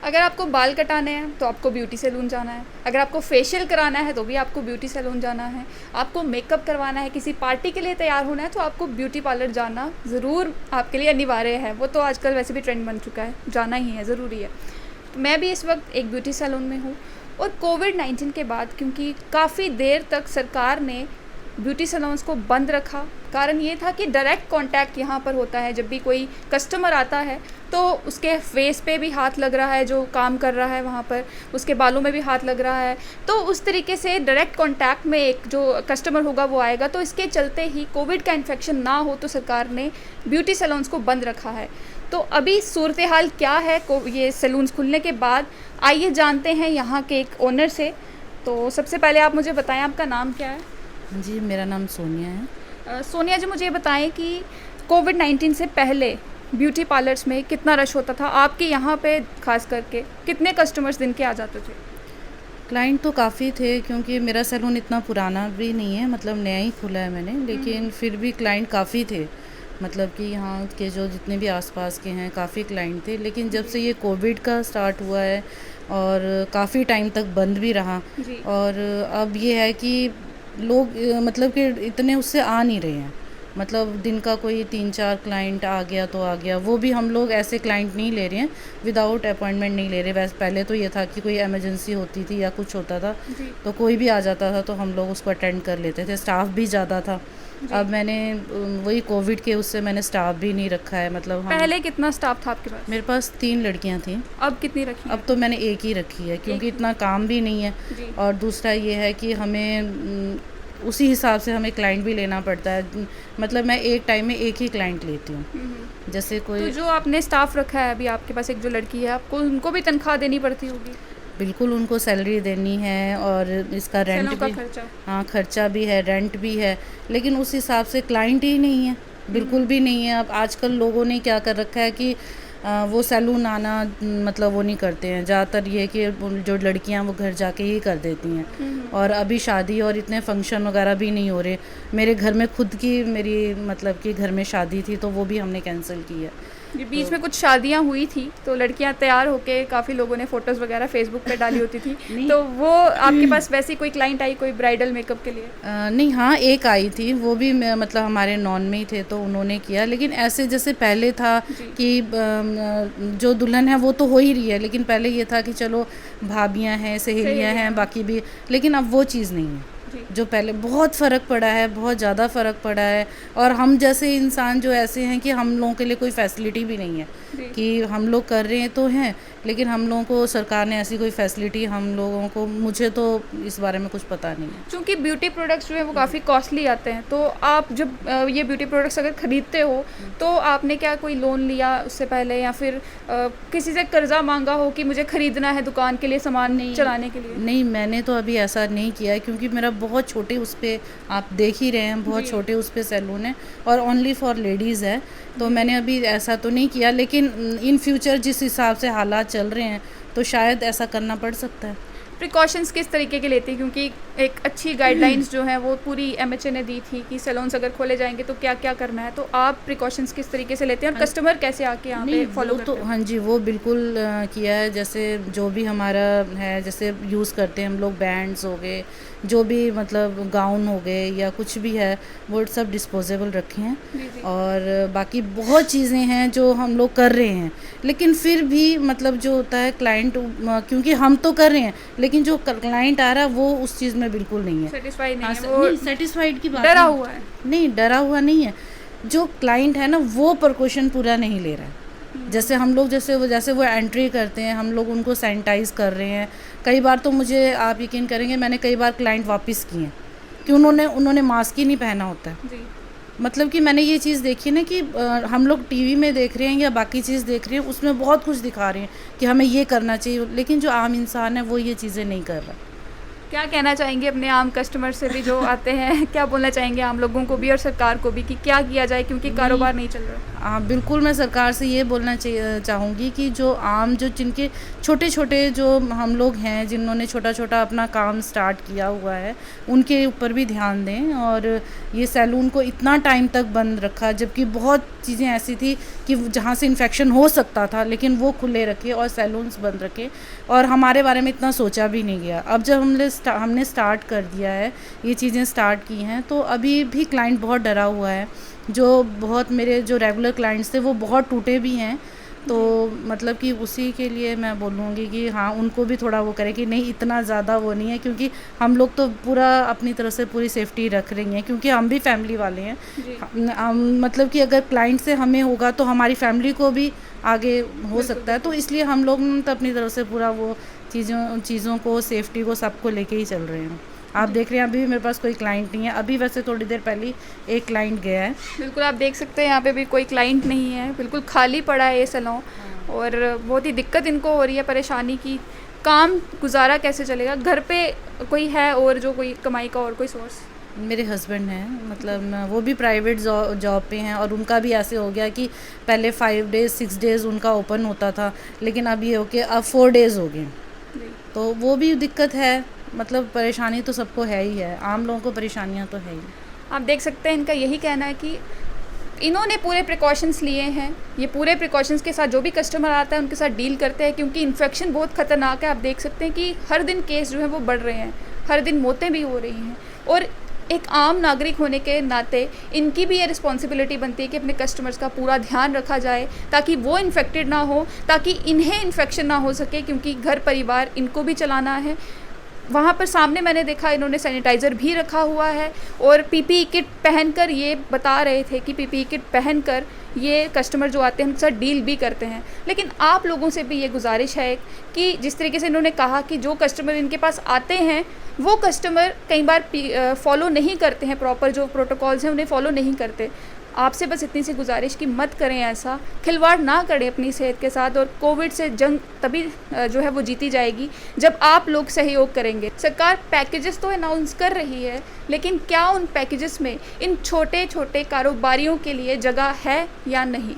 अगर आपको बाल कटाने हैं तो आपको ब्यूटी सैलून जाना है, अगर आपको फेशियल कराना है तो भी आपको ब्यूटी सैलून जाना है, आपको मेकअप करवाना है, किसी पार्टी के लिए तैयार होना है तो आपको ब्यूटी पार्लर जाना ज़रूर आपके लिए अनिवार्य है। वो तो आजकल वैसे भी ट्रेंड बन चुका है, जाना ही है, ज़रूरी है। तो मैं भी इस वक्त एक ब्यूटी सैलून में हूँ। और कोविड-19 के बाद क्योंकि काफ़ी देर तक सरकार ने ब्यूटी सैलून्स को बंद रखा, कारण ये था कि डायरेक्ट कांटेक्ट यहाँ पर होता है। जब भी कोई कस्टमर आता है तो उसके फेस पे भी हाथ लग रहा है, जो काम कर रहा है वहाँ पर, उसके बालों में भी हाथ लग रहा है, तो उस तरीके से डायरेक्ट कांटेक्ट में एक जो कस्टमर होगा वो आएगा। तो इसके चलते ही कोविड का इन्फेक्शन ना हो तो सरकार ने ब्यूटी सैलून्स को बंद रखा है। तो अभी सूरत हाल क्या है ये सैलून्स खुलने के बाद, आइए जानते हैं यहाँ के एक ओनर से। तो सबसे पहले आप मुझे बताएं, आपका नाम क्या है? जी, मेरा नाम सोनिया है। सोनिया जी, मुझे ये बताएं कि कोविड-19 से पहले ब्यूटी पार्लर्स में कितना रश होता था आपके यहाँ पे, ख़ास करके कितने कस्टमर्स दिन के आ जाते थे? क्लाइंट तो काफ़ी थे क्योंकि मेरा सैलून इतना पुराना भी नहीं है, मतलब नया ही खुला है मैंने, लेकिन फिर भी क्लाइंट काफ़ी थे। मतलब कि यहाँ के जो जितने भी आसपास के हैं काफ़ी क्लाइंट थे। लेकिन जब से ये कोविड का स्टार्ट हुआ है और काफ़ी टाइम तक बंद भी रहा, जी। और अब ये है कि लोग मतलब कि इतने उससे आ नहीं रहे हैं। मतलब दिन का कोई 3-4 क्लाइंट आ गया तो आ गया, वो भी हम लोग ऐसे क्लाइंट नहीं ले रहे हैं, विदाउट अपॉइंटमेंट नहीं ले रहे। वैसे पहले तो ये था कि कोई इमरजेंसी होती थी या कुछ होता था जी। तो कोई भी आ जाता था तो हम लोग उसको अटेंड कर लेते थे, स्टाफ भी ज़्यादा था। जी। अब मैंने वही कोविड के उससे मैंने स्टाफ भी नहीं रखा है। मतलब हम पहले कितना स्टाफ था आपके पास? मेरे पास 3 लड़कियां थी। अब कितनी रखी हैं? अब तो मैंने एक ही रखी है क्योंकि इतना काम भी नहीं है, जी। और दूसरा ये है कि हमें उसी हिसाब से हमें क्लाइंट भी लेना पड़ता है। मतलब मैं एक टाइम में एक ही क्लाइंट लेती हूँ। जैसे तो कोई जो आपने स्टाफ रखा है अभी आपके पास, एक जो लड़की है, आपको उनको भी तनख्वाह देनी पड़ती होगी? बिल्कुल उनको सैलरी देनी है और इसका रेंट सैलून का भी। खर्चा? हाँ, खर्चा भी है, रेंट भी है, लेकिन उस हिसाब से क्लाइंट ही नहीं है, बिल्कुल भी नहीं है। अब आजकल लोगों ने क्या कर रखा है कि वो सैलून आना मतलब वो नहीं करते हैं। ज़्यादातर ये कि जो लड़कियां वो घर जाके ही कर देती हैं। और अभी शादी और इतने फंक्शन वगैरह भी नहीं हो रहे। मेरे घर में खुद की मेरी मतलब कि घर में शादी थी तो वो भी हमने कैंसिल की है। जी, बीच में कुछ शादियां हुई थी तो लड़कियां तैयार होके काफ़ी लोगों ने फ़ोटोज़ वगैरह फेसबुक पे डाली होती थी। नहीं। तो वो आपके पास वैसी कोई क्लाइंट आई कोई ब्राइडल मेकअप के लिए? नहीं, हाँ, एक आई थी, वो भी मतलब हमारे नॉन में ही थे तो उन्होंने किया। लेकिन ऐसे जैसे पहले था कि जो दुल्हन है वो तो हो ही रही है, लेकिन पहले ये था कि चलो भाभियाँ हैं, सहेलियाँ हैं, बाकी भी। लेकिन अब वो चीज़ नहीं है जो पहले। बहुत फ़र्क पड़ा है, बहुत ज़्यादा फ़र्क पड़ा है। और हम जैसे इंसान जो ऐसे हैं कि हम लोगों के लिए कोई फैसिलिटी भी नहीं है कि हम लोग कर रहे हैं तो हैं, लेकिन हम लोगों को सरकार ने ऐसी कोई फैसिलिटी हम लोगों को, मुझे तो इस बारे में कुछ पता नहीं है। क्योंकि ब्यूटी प्रोडक्ट्स जो है वो काफ़ी कॉस्टली आते हैं, तो आप जब ये ब्यूटी प्रोडक्ट्स अगर ख़रीदते हो तो आपने क्या कोई लोन लिया उससे पहले, या फिर किसी से कर्जा मांगा हो कि मुझे ख़रीदना है दुकान के लिए, सामान चलाने के लिए? नहीं, मैंने तो अभी ऐसा नहीं किया है क्योंकि मेरा बहुत छोटे उस पे, आप देख ही रहे हैं, बहुत छोटे उस पे सैलून है और ओनली फॉर लेडीज़ है। तो मैंने अभी ऐसा तो नहीं किया, लेकिन इन फ्यूचर जिस हिसाब से हालात चल रहे हैं तो शायद ऐसा करना पड़ सकता है। प्रिकॉशंस किस तरीके के लेते हैं, क्योंकि एक अच्छी गाइडलाइंस जो है वो पूरी एमएचए ने दी थी कि सैलून्स अगर खोले जाएंगे तो क्या क्या करना है, तो आप प्रिकॉशंस किस तरीके से लेते हैं और कस्टमर कैसे आके यहाँ पे फॉलो करते तो हैं? हाँ जी, वो बिल्कुल किया है। जैसे जो भी हमारा है, जैसे यूज़ करते हैं हम लोग, बैंड्स हो गए, जो भी मतलब गाउन हो गए या कुछ भी है, वो सब डिस्पोजेबल रखे हैं। और बाकी बहुत चीज़ें हैं जो हम लोग कर रहे हैं, लेकिन फिर भी मतलब जो होता है क्लाइंट, क्योंकि हम तो कर रहे हैं लेकिन जो क्लाइंट आ रहा है वो उस चीज़ में बिल्कुल नहीं है सेटिस्फाई नहीं हाँ, है, वो सेटिस्फाइड की बात डरा नहीं। हुआ है। नहीं, डरा हुआ नहीं है। जो क्लाइंट है ना वो प्रिकॉशन पूरा नहीं ले रहा है। जैसे हम लोग जैसे वो एंट्री करते हैं, हम लोग उनको सैनिटाइज़ कर रहे हैं। कई बार तो मुझे, आप यकीन करेंगे, मैंने कई बार क्लाइंट वापस किए हैं कि उन्होंने मास्क ही नहीं पहना होता है। जी। मतलब कि मैंने ये चीज़ देखी ना कि हम लोग टीवी में देख रहे हैं या बाकी चीज़ देख रहे हैं, उसमें बहुत कुछ दिखा रहे हैं कि हमें ये करना चाहिए, लेकिन जो आम इंसान है वो ये चीज़ें नहीं कर रहा। क्या कहना चाहेंगे अपने आम कस्टमर से भी जो आते हैं, क्या बोलना चाहेंगे आम लोगों को भी और सरकार को भी कि क्या किया जाए क्योंकि कारोबार नहीं चल रहा? हाँ बिल्कुल, मैं सरकार से ये बोलना चाहूँगी कि जो जिनके छोटे छोटे जो हम लोग हैं, जिन्होंने छोटा छोटा अपना काम स्टार्ट किया हुआ है, उनके ऊपर भी ध्यान दें। और ये सैलून को इतना टाइम तक बंद रखा, जबकि बहुत चीज़ें ऐसी थी कि जहाँ से इन्फेक्शन हो सकता था, लेकिन वो खुले रखे और सैलून्स बंद रखे, और हमारे बारे में इतना सोचा भी नहीं गया। अब जब हमने स्टार्ट कर दिया है, ये चीज़ें स्टार्ट की हैं, तो अभी भी क्लाइंट बहुत डरा हुआ है। जो बहुत मेरे जो रेगुलर क्लाइंट्स थे वो बहुत टूटे भी हैं। तो मतलब कि उसी के लिए मैं बोलूँगी कि हाँ, उनको भी थोड़ा वो करें कि नहीं, इतना ज़्यादा वो नहीं है, क्योंकि हम लोग तो पूरा अपनी तरफ से पूरी सेफ्टी रख रही हैं, क्योंकि हम भी फैमिली वाले हैं। मतलब कि अगर क्लाइंट से हमें होगा तो हमारी फैमिली को भी आगे हो सकता है, तो इसलिए हम लोग तो अपनी तरफ से पूरा वो चीज़ों को, सेफ्टी को, सबको लेके ही चल रहे हैं। आप देख रहे हैं अभी भी मेरे पास कोई क्लाइंट नहीं है। अभी वैसे थोड़ी देर पहले एक क्लाइंट गया है। बिल्कुल, आप देख सकते हैं यहाँ पे भी कोई क्लाइंट नहीं है, बिल्कुल खाली पड़ा है ये सैलून। और बहुत ही दिक्कत इनको हो रही है, परेशानी की काम गुजारा कैसे चलेगा। घर पे कोई है और जो कोई कमाई का और कोई सोर्स? मेरे हस्बैंड हैं, मतलब वो भी प्राइवेट जॉब पे हैं, और उनका भी ऐसे हो गया कि पहले 5 डेज़ 6 डेज़ उनका ओपन होता था, लेकिन अब ये हो के अब 4 डेज़ हो गए। तो वो भी दिक्कत है। मतलब परेशानी तो सबको है ही है, आम लोगों को परेशानियां तो है ही। आप देख सकते हैं इनका यही कहना है कि इन्होंने पूरे प्रिकॉशंस लिए हैं। ये पूरे प्रिकॉशंस के साथ जो भी कस्टमर आता है उनके साथ डील करते हैं, क्योंकि इन्फेक्शन बहुत ख़तरनाक है। आप देख सकते हैं कि हर दिन केस जो है वो बढ़ रहे हैं, हर दिन मौतें भी हो रही हैं। और एक आम नागरिक होने के नाते इनकी भी ये रिस्पॉन्सिबिलिटी बनती है कि अपने कस्टमर्स का पूरा ध्यान रखा जाए, ताकि वो इन्फेक्टेड ना हो, ताकि इन्हें इन्फेक्शन ना हो सके, क्योंकि घर परिवार इनको भी चलाना है। वहाँ पर सामने मैंने देखा इन्होंने सैनिटाइज़र भी रखा हुआ है, और पीपीई किट पहनकर ये बता रहे थे कि पीपीई किट पहनकर ये कस्टमर जो आते हैं उनके साथ डील भी करते हैं। लेकिन आप लोगों से भी ये गुजारिश है कि जिस तरीके से इन्होंने कहा कि जो कस्टमर इनके पास आते हैं वो कस्टमर कई बार फॉलो नहीं करते हैं, प्रॉपर जो प्रोटोकॉल्स हैं उन्हें फॉलो नहीं करते। आपसे बस इतनी सी गुजारिश कि मत करें ऐसा, खिलवाड़ ना करें अपनी सेहत के साथ। और कोविड से जंग तभी जो है वो जीती जाएगी जब आप लोग सहयोग करेंगे। सरकार पैकेजेस तो अनाउंस कर रही है, लेकिन क्या उन पैकेजेस में इन छोटे छोटे कारोबारियों के लिए जगह है या नहीं?